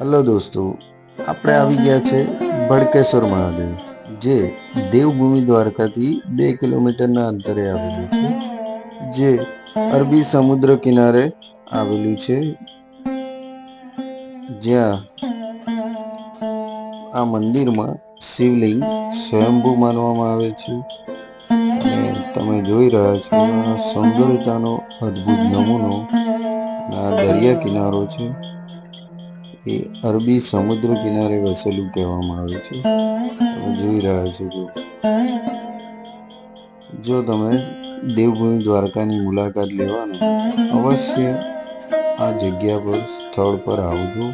Hello દોસ્તો, આપણે આવી ગયા છે ભડકેશ્વર મહાદેવ, જે દેવભૂમિ દ્વારકાથી 2 કિલોમીટરના અંતરે આવેલું છે, જે અરબી સમુદ્ર કિનારે આવેલું છે. જ્યાં આ મંદિરમાં શિવલિંગ સ્વયંભૂ માનવામાં આવે છે. અને તમે જોઈ રહ્યા છો આ સૌંદર્યતાનો અદ્ભુત નમૂનો આ દરિયા કિનારો છે. એ અરબી સમુદ્ર કિનારે વસેલું કહેવામાં આવે છે. તમે જોઈ રહ્યા છો જો તમે દેવભૂમિ દ્વારકાની મુલાકાત લેવાના અવશ્ય આ જગ્યા પર સ્થળ પર આવજો.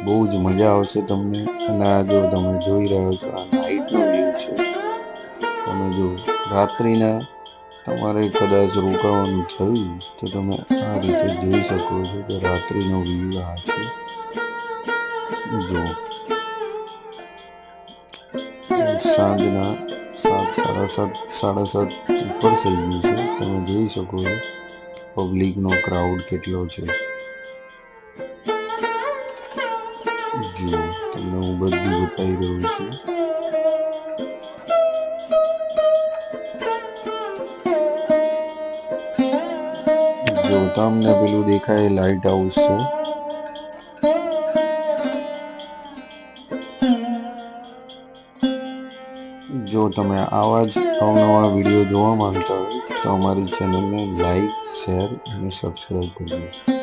બહુ જ મજા આવશે તમને. અને આ જો તમે જોઈ રહ્યો છો આ નાઈટનો વ્યૂ છે. તમે જો રાત્રિના તમારે કદાચ રોકાવાનું થયું તો તમે આ રીતે જોઈ શકો છો કે રાત્રિનો વ્યૂ આ છે. જો સાંજના 7, સાડા 7 ઉપર થઈ ગયું છે. તમે જોઈ શકો છો પબ્લિકનો ક્રાઉડ કેટલો છે. જુઓ, તમને હું બધું બતાવી રહ્યો છું. જો તમને પેલું દેખાય લાઇટ હાઉસ છે. જો તમે આવા જ અવનવા વિડીયો જોવા માંગતા હોય તો અમારી ચેનલને લાઈક, શેર અને સબસ્ક્રાઈબ કરજો.